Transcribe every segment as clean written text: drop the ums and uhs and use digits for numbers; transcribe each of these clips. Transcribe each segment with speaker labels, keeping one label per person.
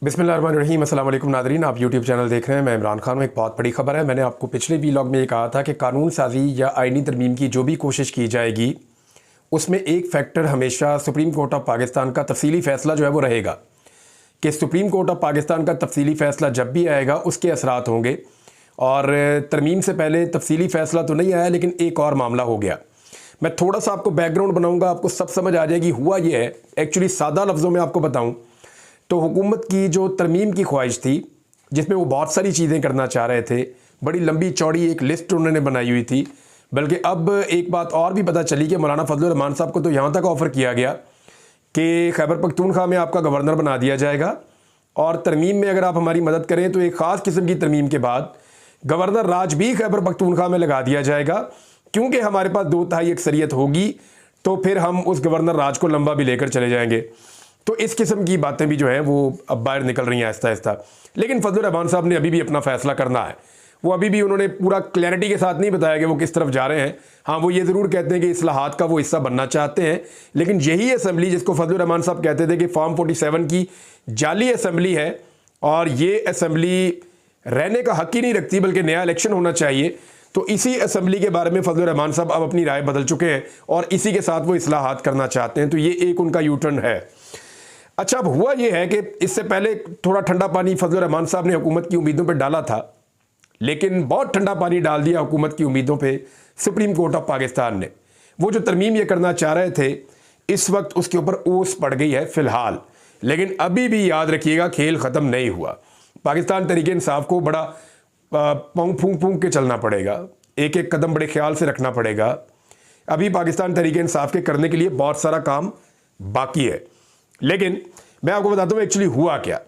Speaker 1: बिस्मिल्लाहिर्रहमानिर्रहीम। अस्सलाम वालेकुम नादरीन, आप यूट्यूब चैनल देख रहे हैं। मैं इमरान खान हूँ। एक बहुत बड़ी खबर है। मैंने आपको पिछले वीलॉग में ये कहा था कि कानून साजी या आइनी तरमीम की जो भी कोशिश की जाएगी उसमें एक फैक्टर हमेशा सुप्रीम कोर्ट ऑफ पाकिस्तान का तफसीली फ़ैसला जो है वो रहेगा कि सुप्रीम कोर्ट ऑफ पाकिस्तान का तफसीली फ़ैसला जब भी आएगा उसके असरात होंगे। और तरमीम से पहले तफसीली फ़ैसला तो नहीं आया, लेकिन एक और मामला हो गया। मैं थोड़ा सा आपको बैकग्राउंड बनाऊँगा, आपको सब समझ आ जाएगी। हुआ ये है, एक्चुअली सादा लफ्ज़ों में आपको बताऊँ तो हुकूमत की जो तरमीम की ख्वाहिश थी, जिसमें वो बहुत सारी चीज़ें करना चाह रहे थे, बड़ी लंबी चौड़ी एक लिस्ट उन्होंने बनाई हुई थी। बल्कि अब एक बात और भी पता चली कि मौलाना फजलुर रहमान साहब को तो यहाँ तक ऑफ़र किया गया कि खैबर पख्तूनख्वा में आपका गवर्नर बना दिया जाएगा, और तरमीम में अगर आप हमारी मदद करें तो एक ख़ास किस्म की तरमीम के बाद गवर्नर राज भी खैबर पख्तूनख्वा में लगा दिया जाएगा। क्योंकि हमारे पास 2/3 अक्सरियत होगी तो फिर हम उस गवर्नर राज को लंबा भी लेकर चले जाएंगे। तो इस किस्म की बातें भी जो हैं वो अब बाहर निकल रही हैं आहिस्ता आहिस्ता। लेकिन फजलुर रहमान साहब ने अभी भी अपना फ़ैसला करना है। वो अभी भी उन्होंने पूरा क्लैरिटी के साथ नहीं बताया कि वो किस तरफ जा रहे हैं। हाँ, वो ये ज़रूर कहते हैं कि इस्लाहात का वो हिस्सा बनना चाहते हैं, लेकिन यही असम्बली जिसको फजलुर रहमान साहब कहते थे कि फॉर्म 47 की जाली असम्बली है और ये असम्बली रहने का हक ही नहीं रखती, बल्कि नया इलेक्शन होना चाहिए, तो इसी असम्बली के बारे में फजलुर रहमान साहब अब अपनी राय बदल चुके हैं और इसी के साथ वो इस्लाहात करना चाहते हैं। तो ये एक उनका यू टर्न है। अच्छा, अब हुआ ये है कि इससे पहले थोड़ा ठंडा पानी फजलुर रहमान साहब ने हुकूमत की उम्मीदों पे डाला था, लेकिन बहुत ठंडा पानी डाल दिया हुकूमत की उम्मीदों पे सुप्रीम कोर्ट ऑफ पाकिस्तान ने। वो जो तरमीम ये करना चाह रहे थे, इस वक्त उसके ऊपर ओस पड़ गई है फ़िलहाल। लेकिन अभी भी याद रखिएगा, खेल ख़त्म नहीं हुआ। पाकिस्तान तहरीक इंसाफ को बड़ा पाँव फूंक फूंक के चलना पड़ेगा, एक एक कदम बड़े ख्याल से रखना पड़ेगा। अभी पाकिस्तान तहरीक इंसाफ के करने के लिए बहुत सारा काम बाकी है। लेकिन मैं आपको बताता हूँ एक्चुअली हुआ क्या।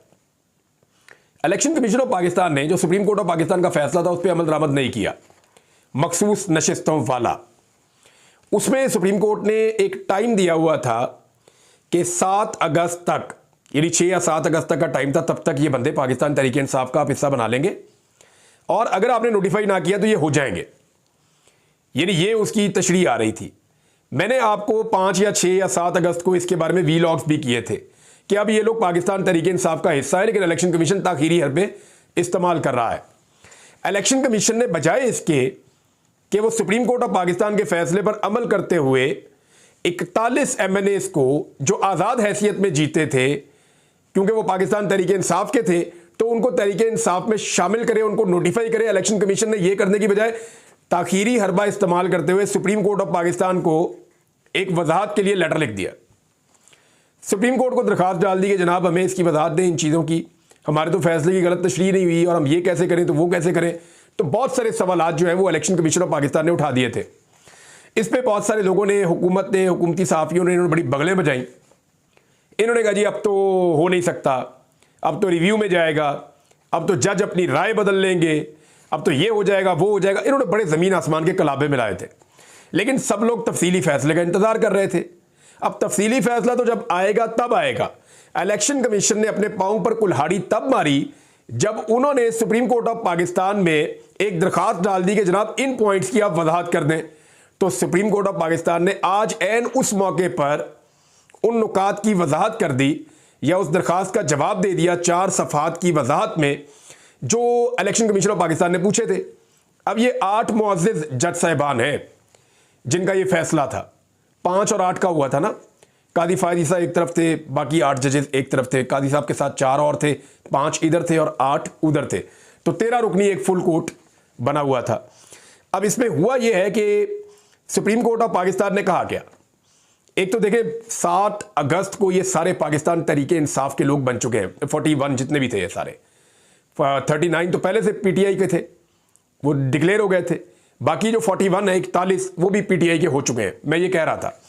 Speaker 1: इलेक्शन कमीशन ऑफ पाकिस्तान ने जो सुप्रीम कोर्ट ऑफ पाकिस्तान का फैसला था उस पर अमल दरामद नहीं किया, मखसूस नशिस्तों वाला। उसमें सुप्रीम कोर्ट ने एक टाइम दिया हुआ था कि 7 अगस्त तक, यानी 6 या 7 अगस्त तक का टाइम था, तब तक ये बंदे पाकिस्तान तहरीक इंसाफ का आप हिस्सा बना लेंगे, और अगर आपने नोटिफाई ना किया तो ये हो जाएंगे। यानी ये उसकी तशरीह आ रही थी। मैंने आपको 5 या 6 या 7 अगस्त को इसके बारे में वीलॉग्स भी किए थे कि अब ये लोग पाकिस्तान तहरीक इंसाफ का हिस्सा है, लेकिन इलेक्शन कमीशन ताखीरी हरबे इस्तेमाल कर रहा है। इलेक्शन कमीशन ने बजाय इसके कि वो सुप्रीम कोर्ट ऑफ पाकिस्तान के फैसले पर अमल करते हुए 41 MNAs को जो आज़ाद हैसियत में जीते थे, क्योंकि वो पाकिस्तान तहरीक इंसाफ के थे, तो उनको तहरीक इंसाफ में शामिल करे, उनको नोटिफाई करे। इलेक्शन कमीशन ने यह करने की बजाय ताखीरी हरबा इस्तेमाल करते हुए सुप्रीम कोर्ट ऑफ पाकिस्तान को एक वजाहत के लिए लेटर लिख दिया। सुप्रीम कोर्ट को दरखास्त डाल दी कि जनाब हमें इसकी वजाहत दें इन चीज़ों की, हमारे तो फैसले की गलत तशरीह नहीं हुई और हम ये कैसे करें तो वो कैसे करें। तो बहुत सारे सवालात जो है वो इलेक्शन कमीशन ऑफ पाकिस्तान ने उठा दिए थे। इस पर बहुत सारे लोगों ने, हुकूमत ने, हुकूमती सहाफ़ियों ने, इन्होंने बड़ी बगलें बजाई। इन्होंने कहा जी अब तो हो नहीं सकता, अब तो रिव्यू में जाएगा, अब तो जज अपनी राय बदल लेंगे, अब तो ये हो जाएगा वो हो जाएगा। इन्होंने बड़े ज़मीन आसमान के कलाबे मिलाए थे, लेकिन सब लोग तफसीली फ़ैसले का इंतज़ार कर रहे थे। अब तफसीली फ़ैसला तो जब आएगा तब आएगा। इलेक्शन कमीशन ने अपने पाँव पर कुल्हाड़ी तब मारी जब उन्होंने सुप्रीम कोर्ट ऑफ पाकिस्तान में एक दरखास्त डाल दी कि जनाब इन पॉइंट्स की आप वजाहत कर दें। तो सुप्रीम कोर्ट ऑफ पाकिस्तान ने आज ऐन उस मौके पर उन नुकात की वजाहत कर दी, या उस दरखास्त का जवाब दे दिया 4 सफ़हात की वजाहत में जो इलेक्शन कमीशन ऑफ पाकिस्तान ने पूछे थे। अब ये 8 मुअज़्ज़िज़ जज साहिबान हैं जिनका ये फैसला था। 5 और 8 का हुआ था ना, कादी फायदी साहब एक तरफ थे, बाकी 8 जजेस एक तरफ थे, कादी साहब के साथ 4 और थे, 5 इधर थे और 8 उधर थे, तो 13 रुकनी एक फुल कोर्ट बना हुआ था। अब इसमें हुआ यह है कि सुप्रीम कोर्ट ऑफ पाकिस्तान ने कहा क्या, एक तो देखें 7 अगस्त को ये सारे पाकिस्तान तहरीक इंसाफ के लोग बन चुके हैं, 41 जितने भी थे ये सारे। 39 तो पहले से पीटीआई के थे, वो डिक्लेयर हो गए थे। बाकी जो 41 है, 41, वो भी पीटीआई के हो चुके हैं, मैं ये कह रहा था,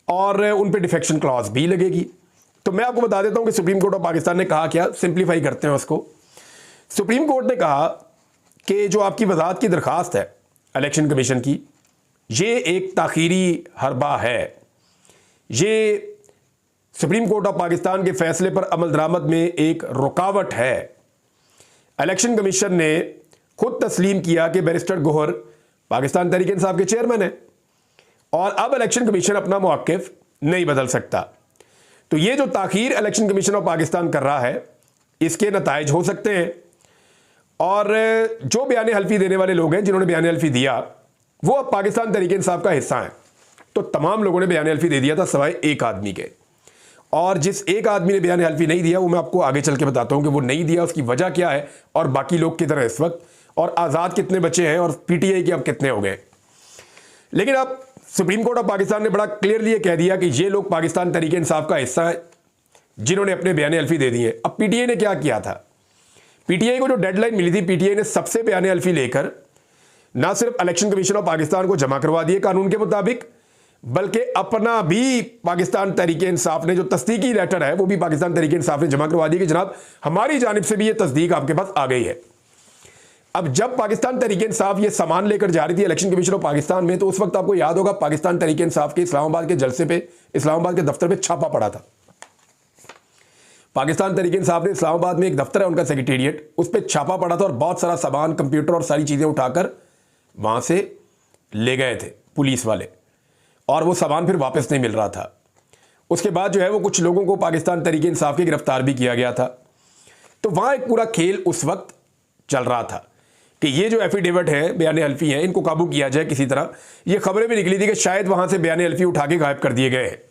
Speaker 1: और उन पे डिफेक्शन क्लॉज भी लगेगी। तो मैं आपको बता देता हूं कि सुप्रीम कोर्ट ऑफ पाकिस्तान ने कहा क्या, सिंप्लीफाई करते हैं उसको। सुप्रीम कोर्ट ने कहा कि जो आपकी वजाहत की दरखास्त है इलेक्शन कमीशन की, ये एक ताखीरी हरबा है, ये सुप्रीम कोर्ट ऑफ पाकिस्तान के फैसले पर अमल दरामद में एक रुकावट है। इलेक्शन कमीशन ने खुद तस्लीम किया कि बैरिस्टर गोहर पाकिस्तान तहरीक इंसाफ के चेयरमैन है, और अब इलेक्शन कमीशन अपना मौक़िफ़ नहीं बदल सकता। तो ये जो ताख़ीर इलेक्शन कमीशन ऑफ पाकिस्तान कर रहा है, इसके नताइज हो सकते हैं। और जो बयान हल्फी देने वाले लोग हैं जिन्होंने बयान हल्फी दिया वो अब पाकिस्तान तहरीक इंसाफ का हिस्सा है। तो तमाम लोगों ने बयान हल्फी दे दिया था सिवाय एक आदमी के। और जिस एक आदमी ने बयान हल्फी नहीं दिया वो मैं आपको आगे चल के बताता हूं कि वो नहीं दिया, उसकी वजह क्या है और बाकी लोग किधर है इस वक्त, और आज़ाद कितने बचे हैं और पीटीआई के अब कितने हो गए। लेकिन अब सुप्रीम कोर्ट ऑफ पाकिस्तान ने बड़ा क्लियरली ये कह दिया कि ये लोग पाकिस्तान तहरीक इंसाफ का हिस्सा है जिन्होंने अपने बयान हल्फी दे दिए। अब पीटीआई ने क्या किया था, पीटीआई को जो डेडलाइन मिली थी, पीटीआई ने सबसे बयान हल्फी लेकर ना सिर्फ इलेक्शन कमीशन ऑफ पाकिस्तान को जमा करवा दिए कानून के मुताबिक, बल्कि अपना भी पाकिस्तान तहरीक इंसाफ ने जो तस्दीकी लेटर है वो भी पाकिस्तान तहरीक इंसाफ ने जमा करवा दिया कि जनाब हमारी जानिब से भी ये तस्दीक आपके पास आ गई है। अब जब पाकिस्तान तहरीक इंसाफ ये सामान लेकर जा रही थी इलेक्शन कमीशन ऑफ पाकिस्तान में, तो उस वक्त आपको याद होगा पाकिस्तान तहरीक इंसाफ के इस्लामाबाद के जलसे पे, इस्लामाबाद के दफ्तर पे छापा पड़ा था। पाकिस्तान तहरीक इंसाफ ने इस्लामाबाद में एक दफ्तर है उनका सेक्रेटेरिएट, उस पर छापा पड़ा था और बहुत सारा सामान, कंप्यूटर और सारी चीज़ें उठाकर वहाँ से ले गए थे पुलिस वाले, और वो सामान फिर वापस नहीं मिल रहा था। उसके बाद जो है वो कुछ लोगों को पाकिस्तान तहरीक इंसाफ के गिरफ्तार भी किया गया था। तो वहाँ एक पूरा खेल उस वक्त चल रहा था कि ये जो एफिडेविट है, बयान हल्फी हैं, इनको काबू किया जाए किसी तरह। ये खबरें भी निकली थी कि शायद वहाँ से बयान हल्फी उठा के गायब कर दिए गए हैं।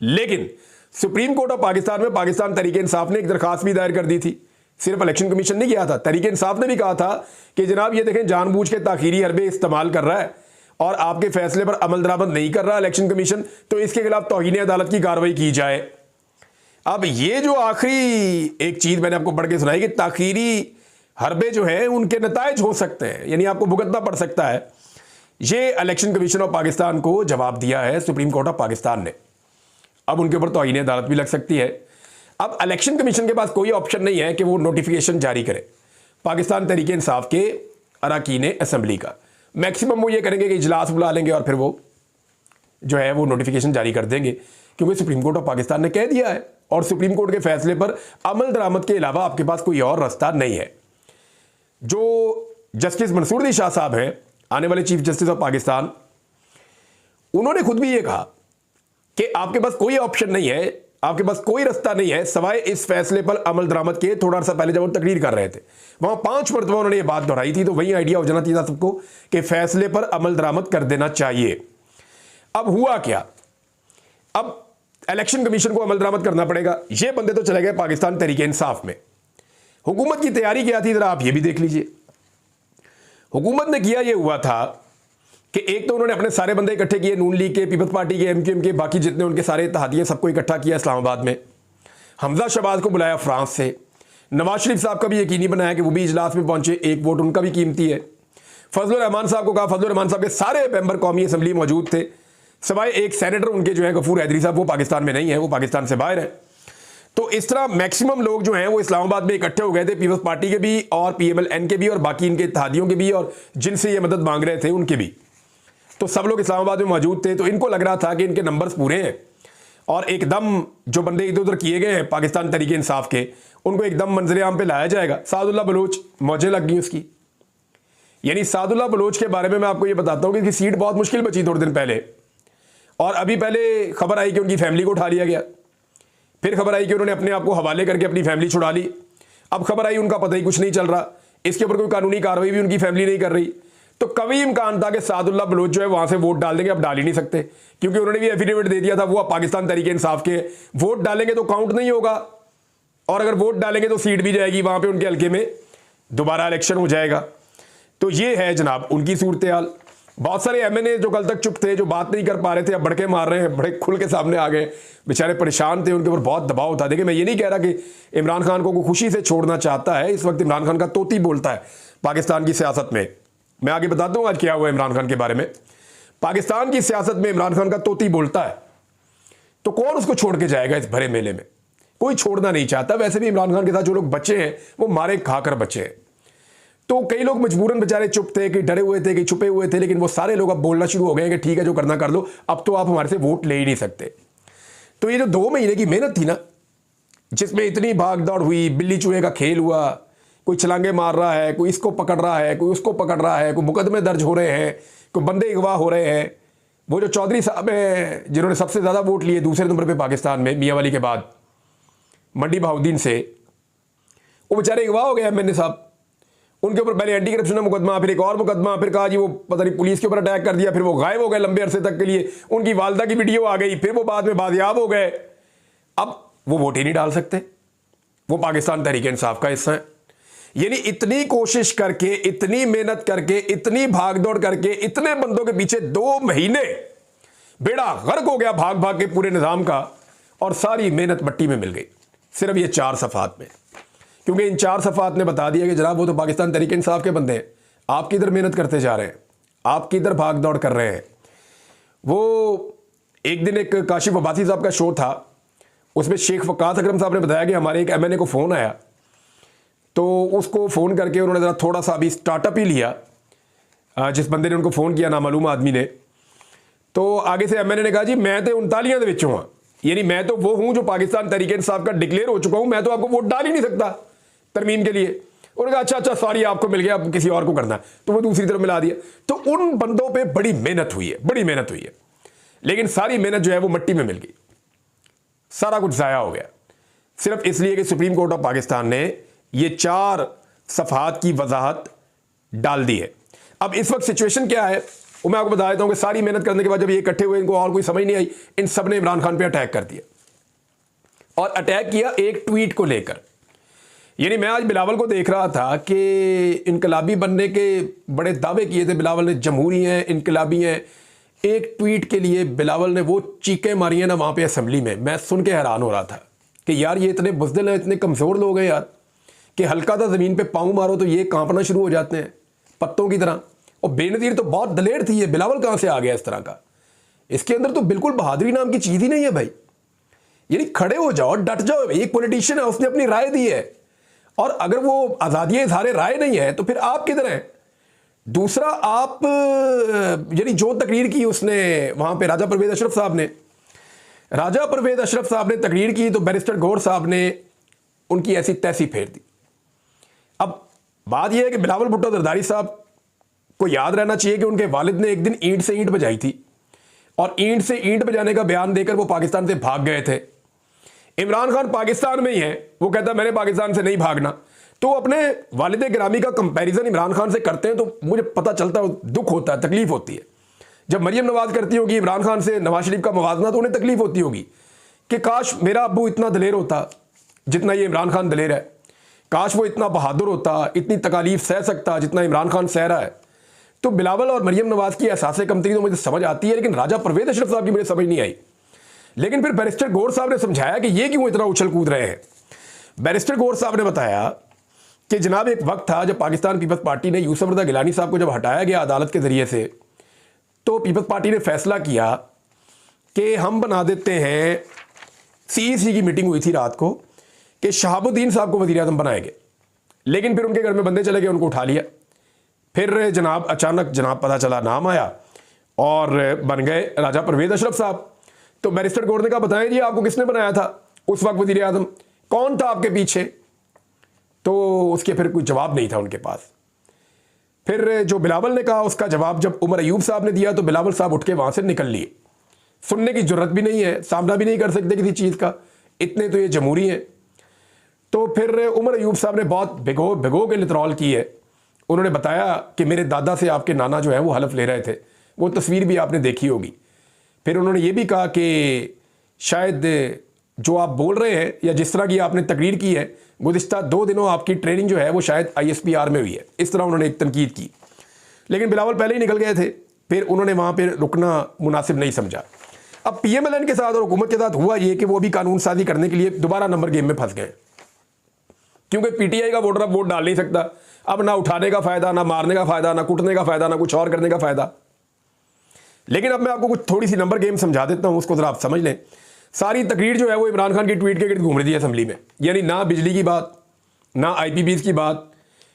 Speaker 1: लेकिन सुप्रीम कोर्ट ऑफ पाकिस्तान में पाकिस्तान तहरीक इंसाफ ने एक दरखास्त भी दायर कर दी थी। सिर्फ इलेक्शन कमीशन ने किया था, तहरीक इंसाफ ने भी कहा था कि जनाब ये देखें जानबूझ के ताखीरी हरबे इस्तेमाल कर रहा है और आपके फैसले पर अमल दरामद नहीं कर रहा इलेक्शन कमीशन, तो इसके खिलाफ तौहीन अदालत की कार्रवाई की जाए। अब ये जो आखिरी एक चीज मैंने आपको पढ़ के सुनाई कि ताखीरी हरबे जो है उनके नताइज हो सकते हैं, यानी आपको भुगतना पड़ सकता है। ये इलेक्शन कमीशन ऑफ पाकिस्तान को जवाब दिया है सुप्रीम कोर्ट ऑफ पाकिस्तान ने। अब उनके ऊपर तौहीन अदालत भी लग सकती है। अब इलेक्शन कमीशन के पास कोई ऑप्शन नहीं है कि वो नोटिफिकेशन जारी करे पाकिस्तान तहरीक इंसाफ के अरकान असेंबली का। मैक्सिमम वो ये करेंगे कि इजलास बुला लेंगे और फिर वो जो है वो नोटिफिकेशन जारी कर देंगे, क्योंकि सुप्रीम कोर्ट ऑफ पाकिस्तान ने कह दिया है और सुप्रीम कोर्ट के फैसले पर अमल दरामद के अलावा आपके पास कोई और रास्ता नहीं है। जो जस्टिस मंसूर अली शाह साहब हैं, आने वाले चीफ जस्टिस ऑफ पाकिस्तान, उन्होंने खुद भी ये कहा कि आपके पास कोई ऑप्शन नहीं है, आपके पास कोई रास्ता नहीं है सवाए इस फैसले पर अमल दरामद के। थोड़ा सा पहले जब वो तकरीर कर रहे थे वहां 5 मरतबा उन्होंने ये बात दोहराई थी, तो वही आइडिया हो जाना चाहिए सबको कि फैसले पर अमल दरामद कर देना चाहिए। अब हुआ क्या, अब इलेक्शन कमीशन को अमल दरामद करना पड़ेगा। ये बंदे तो चले गए पाकिस्तान तहरीक इंसाफ में। हुकूमत की तैयारी क्या थी जरा आप ये भी देख लीजिए। हुकूमत ने किया ये हुआ था कि एक तो उन्होंने अपने सारे बंदे इकट्ठे किए, नून लीग के, पीपल्स पार्टी के, एमक्यूएम के, बाकी जितने उनके सारे इत्तेहादिये सबको इकट्ठा किया इस्लामाबाद में। हमजा शहबाज को बुलाया फ्रांस से। नवाज शरीफ साहब का भी यकीनी बनाया कि वो भी इजलास में पहुंचे, एक वोट उनका भी कीमती है। फजलुर रहमान साहब को कहा, फजलुर रहमान साहब के सारे मेंबर कौमी असम्बली मौजूद थे सिवाय एक सेनेटर उनके जो है गफूर हैदरी साहब, वो पाकिस्तान में नहीं है, वो पाकिस्तान से बाहर है। तो इस तरह मैक्सिमम लोग जो हैं वो इस्लामाबाद में इकट्ठे हो गए थे, पीपल्स पार्टी के भी और PMLN के भी और बाकी इनके इत्तेहादियों के भी और जिनसे ये मदद मांग रहे थे उनके भी। तो सब लोग इस्लामाबाद में मौजूद थे। तो इनको लग रहा था कि इनके नंबर्स पूरे हैं और एकदम जो बंदे इधर उधर किए गए हैं पाकिस्तान तहरीक इंसाफ के, उनको एकदम मंजर आम पे लाया जाएगा। सादुल्लाह बलोच मौजें लग गई उसकी। यानी सादुल्लाह बलोच के बारे में मैं आपको ये बताता हूँ कि सीट बहुत मुश्किल बची थोड़े दिन पहले, और अभी पहले खबर आई कि उनकी फैमिली को उठा लिया गया, फिर खबर आई कि उन्होंने अपने आप को हवाले करके अपनी फैमिली छुड़ा ली, अब खबर आई उनका पता ही कुछ नहीं चल रहा, इसके ऊपर कोई कानूनी कार्रवाई भी उनकी फैमिली नहीं कर रही। तो कभी इम्कान था कि सादुल्लाह बलोच जो है वहां से वोट डाल देंगे, अब डाल ही नहीं सकते क्योंकि उन्होंने भी एफिडेविट दे दिया था वो पाकिस्तान तहरीक इंसाफ के। वोट डालेंगे तो काउंट नहीं होगा, और अगर वोट डालेंगे तो सीट भी जाएगी, वहां पे उनके हल्के में दोबारा इलेक्शन हो जाएगा। तो ये है जनाब उनकी सूरत हाल। बहुत सारे MNA जो कल तक चुप थे, जो बात नहीं कर पा रहे थे, अब बड़के मार रहे हैं, बड़े खुल के सामने आ गए। बेचारे परेशान थे, उनके ऊपर बहुत दबाव था। देखिए मैं ये नहीं कह रहा कि इमरान खान को खुशी से छोड़ना चाहता है, इस वक्त इमरान खान का तोती बोलता है पाकिस्तान की सियासत में। मैं आगे बताता हूं आज क्या हुआ इमरान खान के बारे में। पाकिस्तान की सियासत में इमरान खान का तोती बोलता है, तो कौन उसको छोड़ के जाएगा इस भरे मेले में? कोई छोड़ना नहीं चाहता। वैसे भी इमरान खान के साथ जो लोग बचे हैं वो मारे खाकर बचे हैं। तो कई लोग मजबूरन बेचारे चुप थे, कि डरे हुए थे, कि छुपे हुए थे, लेकिन वो सारे लोग अब बोलना शुरू हो गए कि ठीक है जो करना कर लो, अब तो आप हमारे से वोट ले ही नहीं सकते। तो ये जो 2 महीने की मेहनत थी ना, जिसमें इतनी भाग दौड़ हुई, बिल्ली चूहे का खेल हुआ, कोई छलांगे मार रहा है, कोई इसको पकड़ रहा है, कोई उसको पकड़ रहा है, कोई मुकदमे दर्ज हो रहे हैं, कोई बंदे अगवा हो रहे हैं। वो जो चौधरी साहब हैं जिन्होंने सबसे ज़्यादा वोट लिए दूसरे नंबर पे पाकिस्तान में मियाँ वाली के बाद, मंडी बहाउद्दीन से, वो बेचारे अगवा हो गए एमएनए साहब, उनके ऊपर पहले एंटी करप्शन का मुकदमा, फिर एक और मुकदमा, फिर कहा जी वो पता नहीं पुलिस के ऊपर अटैक कर दिया, फिर वो गायब हो गए लंबे अरसे तक के लिए, उनकी वालदा की वीडियो आ गई, फिर वो बाद में बाजियाब हो गए। अब वो वोट ही नहीं डाल सकते, वो पाकिस्तान तहरीक इंसाफ का हिस्सा है। यानी इतनी कोशिश करके, इतनी मेहनत करके, इतनी भागदौड़ करके, इतने बंदों के पीछे 2 महीने बेड़ा गर्क हो गया भाग भाग के पूरे निज़ाम का, और सारी मेहनत मट्टी में मिल गई सिर्फ ये 4 सफ़ात में। क्योंकि इन 4 सफ़ात ने बता दिया कि जनाब वो तो पाकिस्तान तहरीक इंसाफ के बंदे हैं, आप किधर मेहनत करते जा रहे हैं, आप किधर भाग दौड़ कर रहे हैं। वो एक दिन एक काशिफ अब्बासी साहब का शो था, उसमें शेख वकास अकरम साहब ने बताया कि हमारे एक एमएनए को फ़ोन आया, तो उसको फ़ोन करके उन्होंने ज़रा थोड़ा सा अभी स्टार्टअप ही लिया, जिस बंदे ने उनको फ़ोन किया नामालूम आदमी ने। तो आगे से एमएनए ने कहा जी मैं तो 39 ਦੇ ਵਿੱਚੋਂ हाँ, यानी मैं तो वो हूँ जो पाकिस्तान तहरीक इंसाफ का डिक्लेयर हो चुका हूँ, मैं तो आपको वोट डाल ही नहीं सकता तरमीम के लिए। उन्होंने कहा अच्छा अच्छा सॉरी आपको मिल गया, अब किसी और को करना है, तो वो दूसरी तरफ मिला दिया। तो उन बंदों पे बड़ी मेहनत हुई है, बड़ी मेहनत हुई है, लेकिन सारी मेहनत जो है वो मिट्टी में मिल गई, सारा कुछ ज़ाया हो गया, सिर्फ इसलिए कि सुप्रीम कोर्ट ऑफ पाकिस्तान ने ये 4 सफ़हात की वजाहत डाल दी है। अब इस वक्त सिचुएशन क्या है वो मैं आपको बता देता हूँ कि सारी मेहनत करने के बाद जब ये इकट्ठे हुए, इनको और कोई समझ नहीं आई, इन सब ने इमरान खान पे अटैक कर दिया, और अटैक किया एक ट्वीट को लेकर। यानी मैं आज बिलावल को देख रहा था कि इनकलाबी बनने के बड़े दावे किए थे बिलावल ने, जमहूरी हैं, इनकलाबी हैं। एक ट्वीट के लिए बिलावल ने वो चीखें मारी हैं ना वहाँ पे असेंबली में, मैं सुन के हैरान हो रहा था कि यार ये इतने बुज़दिल हैं, इतने कमज़ोर लोग हैं यार, कि हल्का सा ज़मीन पे पाँव मारो तो ये कांपना शुरू हो जाते हैं पत्तों की तरह। और बेनज़ीर तो बहुत दलेर थी, ये बिलावल कहाँ से आ गया इस तरह का, इसके अंदर तो बिल्कुल बहादुरी नाम की चीज़ ही नहीं है भाई। यानी खड़े हो जाओ, डट जाओ, एक पॉलिटिशियन है, उसने अपनी राय दी है, और अगर वो आज़ादी इज़हार राय नहीं है तो फिर आप किधर हैं। दूसरा, आप यानी जो तकरीर की उसने वहाँ पे राजा परवेज़ अशरफ साहब ने तकरीर की, तो बैरिस्टर गौर साहब ने उनकी ऐसी तैसी फेर दी। अब बात यह है कि बिलावल भुट्टो जरदारी साहब को याद रहना चाहिए कि उनके वालिद ने एक दिन ईंट से ईंट बजाई थी, और ईंट से ईंट बजाने का बयान देकर वो पाकिस्तान से भाग गए थे। इमरान खान पाकिस्तान में ही है, वो कहता मैंने पाकिस्तान से नहीं भागना। तो अपने वालिद गिरामी का कंपैरिजन इमरान खान से करते हैं, तो मुझे पता चलता है, दुख होता है, तकलीफ होती है। जब मरियम नवाज करती होगी इमरान खान से नवाज शरीफ का मुवाजना, तो उन्हें तकलीफ होती होगी कि काश मेरा अब्बू इतना दलेर होता जितना ये इमरान खान दलेर है, काश वो इतना बहादुर होता, इतनी तकालीफ सह सकता जितना इमरान खान सह रहा है। तो बिलावल और मरियम नवाज की एहसास कमतरी तो मुझे समझ आती है, लेकिन राजा परवेज़ अशरफ साहब की मुझे समझ नहीं आई। लेकिन फिर बैरिस्टर गौर साहब ने समझाया कि ये क्यों इतना उछल कूद रहे हैं। बैरिस्टर गौर साहब ने बताया कि जनाब एक वक्त था जब पाकिस्तान पीपल्स पार्टी ने यूसुफ रज़ा गिलानी साहब को जब हटाया गया अदालत के ज़रिए से, तो पीपल्स पार्टी ने फैसला किया कि हम बना देते हैं, CEC की मीटिंग हुई थी रात को, कि शहाबुद्दीन साहब को वज़ीर आज़म बनाएंगे। लेकिन फिर उनके घर में बंदे चले गए, उनको उठा लिया। फिर जनाब अचानक जनाब पता चला, नाम आया और बन गए राजा परवेज़ अशरफ साहब। तो बैरिस्टर गौर ने कहा बताएं जी आपको किसने बनाया था उस वक्त वज़ीर आज़म, कौन था आपके पीछे? तो उसके फिर कोई जवाब नहीं था उनके पास। फिर जो बिलावल ने कहा उसका जवाब जब उमर अयूब साहब ने दिया, तो बिलावल साहब उठ के वहाँ से निकल लिए। सुनने की जरूरत भी नहीं है, सामना भी नहीं कर सकते किसी चीज़ का, इतने तो ये जमहूरी हैं। तो फिर उमर अयूब साहब ने बहुत भिगो के लितरॉल की है। उन्होंने बताया कि मेरे दादा से आपके नाना जो है वो हलफ ले रहे थे, वो तस्वीर भी आपने देखी होगी। फिर उन्होंने ये भी कहा कि शायद जो आप बोल रहे हैं या जिस तरह की आपने तकरीर की है, गुज़िश्ता 2 दिनों आपकी ट्रेनिंग जो है वो शायद ISPR में हुई है, इस तरह उन्होंने एक तनकीद की। लेकिन बिलावल पहले ही निकल गए थे, फिर उन्होंने वहाँ पर रुकना मुनासिब नहीं समझा। अब PMLN के साथ और हुकूमत के साथ हुआ ये कि वो भी कानून साजी करने के लिए दोबारा नंबर गेम में फंस गए, क्योंकि PTI का वोटर अब वोट डाल नहीं सकता। अब ना उठाने का फ़ायदा, ना मारने का फ़ायदा, ना कुटने का फ़ायदा, ना कुछ और करने का फ़ायदा। लेकिन अब मैं आपको कुछ थोड़ी सी नंबर गेम समझा देता हूँ, उसको ज़रा आप समझ लें। सारी तकरीर जो है वो इमरान खान की ट्वीट के गिर्द घूम रही थी असेंबली में। यानी ना बिजली की बात, ना IPBs की बात,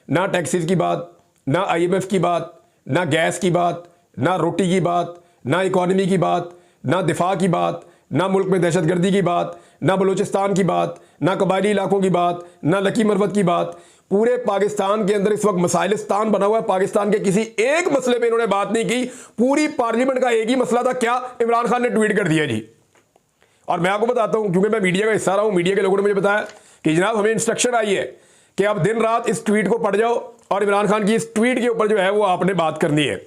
Speaker 1: ना टैक्सेस की बात, ना IMF की बात, ना गैस की बात, ना रोटी की बात, ना इकॉनमी की बात, ना दिफा की बात, ना मुल्क में दहशतगर्दी की बात, ना बलूचिस्तान की बात, ना कबायली इलाकों की बात, ना लकी मरवत की बात। पूरे पाकिस्तान के अंदर इस वक्त मसाइलिस्तान बना हुआ है, पाकिस्तान के किसी एक मसले पे इन्होंने बात नहीं की। पूरी पार्लियामेंट का एक ही मसला था, क्या? इमरान खान ने ट्वीट कर दिया जी। और मैं आपको बताता हूं, क्योंकि मैं मीडिया का हिस्सा रहा हूं, मीडिया के लोगों ने मुझे बताया कि जनाब हमें इंस्ट्रक्शन आई है कि आप दिन रात इस ट्वीट को पढ़ जाओ और इमरान खान की इस ट्वीट के ऊपर जो है वो आपने बात करनी है।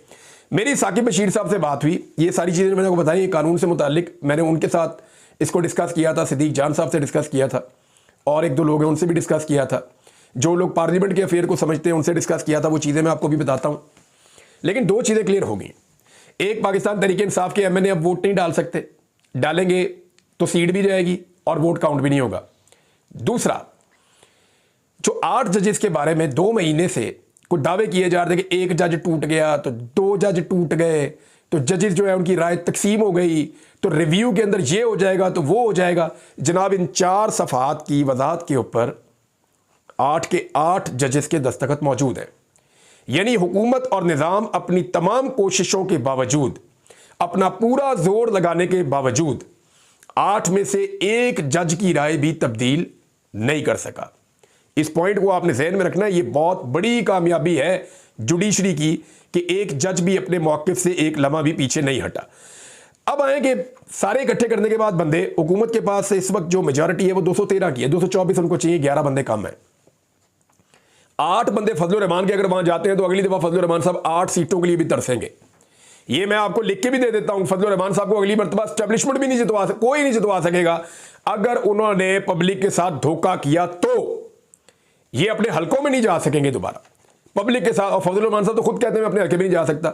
Speaker 1: मेरी साकिब बशीर साहब से बात हुई, ये सारी चीज़ें मैंने आपको बताई कानून से मुतालिक। मैंने उनके साथ इसको डिस्कस किया था, सिद्दीक जान साहब से डिस्कस किया था और एक दो लोग हैं उनसे भी डिस्कस किया था। जो लोग पार्लियामेंट के अफेयर को समझते हैं उनसे डिस्कस किया था। वो चीज़ें मैं आपको भी बताता हूँ। लेकिन दो चीज़ें क्लियर हो गई। एक, पाकिस्तान तहरीक इंसाफ के एमएनए अब वोट नहीं डाल सकते, डालेंगे तो सीट भी जाएगी और वोट काउंट भी नहीं होगा। दूसरा, जो 8 जजेस के बारे में 2 महीने से कुछ दावे किए जा रहे थे कि एक जज टूट गया तो 2 जज टूट गए, तो जजेस जो है उनकी राय तकसीम हो गई, तो रिव्यू के अंदर ये हो जाएगा तो वो हो जाएगा। जनाब, इन 4 सफ़हात की वजाहत के ऊपर 8 के 8 जजेस के दस्तखत मौजूद हैं। यानी हुकूमत और निज़ाम अपनी तमाम कोशिशों के बावजूद, अपना पूरा जोर लगाने के बावजूद 8 में से एक जज की राय भी तब्दील नहीं कर सका। इस पॉइंट को आपने ज़हन में रखना है। ये बहुत बड़ी कामयाबी है जुडिशरी की कि एक जज भी अपने मौक़िफ़ से एक लम्हा भी पीछे नहीं हटा। अब आए कि सारे इकट्ठे करने के बाद बंदे, हुकूमत के पास इस वक्त जो मेजॉरिटी है वो 213 की है, 224 उनको चाहिए, 11 बंदे कम है। 8 बंदे फजलुर रहमान के अगर वहां जाते हैं तो अगली दफा फजलुर रहमान साहब 8 सीटों के लिए भी तरसेंगे। ये मैं आपको लिख के भी दे देता हूं। फजलुर रहमान साहब को अगली मरतबा एस्टेब्लिशमेंट भी नहीं जितवा सके, कोई नहीं जितवा सकेगा अगर उन्होंने पब्लिक के साथ धोखा किया तो ये अपने हलकों में नहीं जा सकेंगे दोबारा पब्लिक के साथ। और फजलुर रहमान साहब तो खुद कहते हैं मैं अपने हल्के में नहीं जा सकता।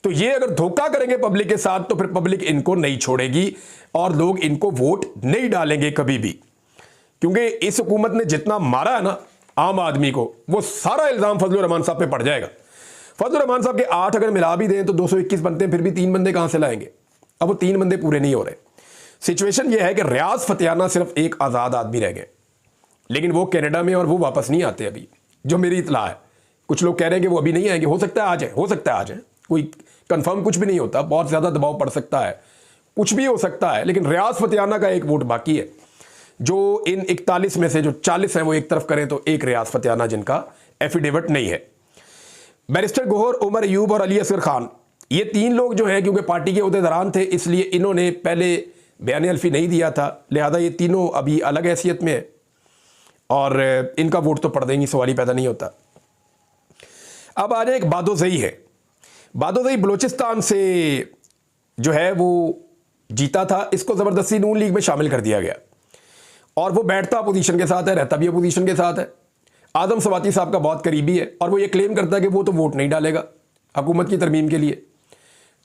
Speaker 1: तो ये अगर धोखा करेंगे पब्लिक के साथ तो फिर पब्लिक इनको नहीं छोड़ेगी और लोग इनको वोट नहीं डालेंगे कभी भी, क्योंकि इस हुकूमत ने जितना मारा है ना आम आदमी को, वो सारा इल्जाम फजलुर रहमान साहब पे पड़ जाएगा। फजलुर रहमान साहब के 8 अगर मिला भी दें तो 221 बनते हैं, फिर भी 3 बंदे कहां से लाएंगे? अब वो 3 बंदे पूरे नहीं हो रहे। सिचुएशन ये है कि रियाज फतेहाना सिर्फ एक आज़ाद आदमी रह गए, लेकिन वो कनाडा में और वो वापस नहीं आते अभी, जो मेरी इतला है। कुछ लोग कह रहे हैं कि वो अभी नहीं आएंगे, हो सकता है आ जाए, हो सकता है आ जाए, कोई कंफर्म कुछ भी नहीं होता, बहुत ज़्यादा दबाव पड़ सकता है, कुछ भी हो सकता है। लेकिन रियाज फतेहाना का एक वोट बाकी है। जो इन 41 में से जो 40 हैं वो एक तरफ करें तो एक रियाज फतेहाना जिनका एफिडेविट नहीं है। बैरिस्टर गोहर, उमर अयूब और अली असगर खान, ये 3 लोग जो हैं क्योंकि पार्टी के उहदेदारान थे इसलिए इन्होंने पहले बयान अल्फी नहीं दिया था, लिहाजा ये तीनों अभी अलग हैसियत में है और इनका वोट तो पड़ देंगी, सवाल ही पैदा नहीं होता। अब आ जाए एक बादोज़ई है। बादोज़ई बलोचिस्तान से जो है वो जीता था, इसको ज़बरदस्ती नून लीग में शामिल कर दिया गया और वो बैठता अपोजिशन के साथ है, रहता भी अपोजिशन के साथ है। आदम सवाती साहब का बहुत करीबी है और वो ये क्लेम करता है कि वो तो वोट नहीं डालेगा हुकूमत की तरमीम के लिए।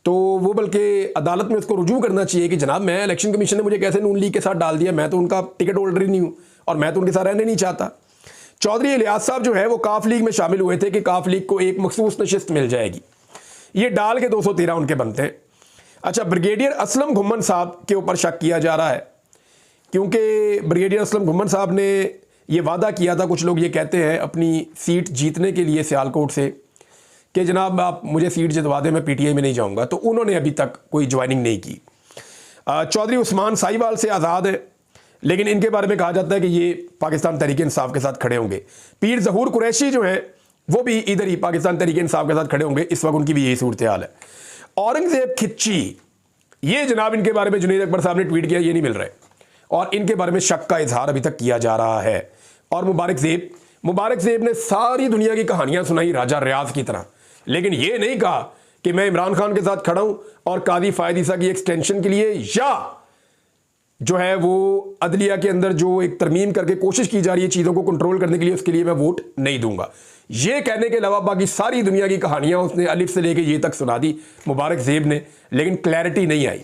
Speaker 1: तो वो बल्कि अदालत में उसको रुजू करना चाहिए कि जनाब मैं इलेक्शन कमीशन ने मुझे कैसे नून लीग के साथ डाल दिया, मैं तो उनका टिकट होल्डर ही नहीं हूँ और मैं तो उनके साथ रहने नहीं चाहता। चौधरी इलियास साहब जो है वो काफ लीग में शामिल हुए थे कि काफ लीग को एक मखसूस नशिस्त मिल जाएगी, ये डाल के 213 उनके बनते हैं। अच्छा, ब्रिगेडियर असलम घुम्मन साहब के ऊपर शक किया जा रहा है क्योंकि ब्रिगेडियर असलम घुम्मन साहब ने ये वादा किया था, कुछ लोग ये कहते हैं अपनी सीट जीतने के लिए सियालकोट से, कि जनाब आप मुझे सीट जितवा दें, मैं पीटीआई में नहीं जाऊंगा। तो उन्होंने अभी तक कोई ज्वाइनिंग नहीं की। चौधरी उस्मान साहिवाल से आज़ाद है, लेकिन इनके बारे में कहा जाता है कि ये पाकिस्तान तहरीक इंसाफ के साथ खड़े होंगे। पीर ज़हूर कुरैशी जो है वो भी इधर ही पाकिस्तान तहरीक इंसाफ के साथ खड़े होंगे, इस वक्त उनकी भी यही सूरत हाल है। औरंगजेब खिच्ची, ये जनाब इनके बारे में जुनैद अकबर साहब ने ट्वीट किया, ये नहीं मिल रहे और इनके बारे में शक का इजहार अभी तक किया जा रहा है। और मुबारक ज़ेब ने सारी दुनिया की कहानियां सुनाई राजा रियाज की तरह, लेकिन ये नहीं कहा कि मैं इमरान खान के साथ खड़ा हूं और कादी फायद ईसा की एक्सटेंशन के लिए या जो है वो अदलिया के अंदर जो एक तरमीम करके कोशिश की जा रही है चीज़ों को कंट्रोल करने के लिए, उसके लिए मैं वोट नहीं दूंगा। ये कहने के अलावा बाकी सारी दुनिया की कहानियां उसने अलिफ से लेके ये तक सुना दी मुबारक ज़ेब ने, लेकिन क्लैरिटी नहीं आई।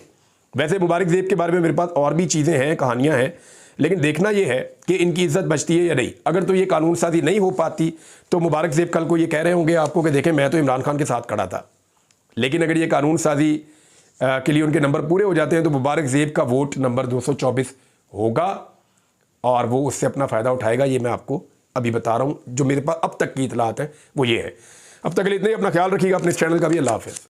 Speaker 1: वैसे मुबारक ज़ेब के बारे में मेरे पास और भी चीज़ें हैं, कहानियां हैं, लेकिन देखना यह है कि इनकी इज्जत बचती है या नहीं। अगर तो ये कानून साजी नहीं हो पाती तो मुबारक ज़ेब कल को ये कह रहे होंगे आपको कि देखें मैं तो इमरान खान के साथ खड़ा था। लेकिन अगर ये कानून साजी के लिए उनके नंबर पूरे हो जाते हैं तो मुबारक ज़ेब का वोट नंबर 224 होगा और वो उससे अपना फ़ायदा उठाएगा। ये मैं आपको अभी बता रहा हूँ, जो मेरे पास अब तक की इतलात है वो ये है। अब तक के लिए इतने ही, अपना ख्याल रखिएगा, अपने इस चैनल का भी। अल्लाह हाफ़िज़।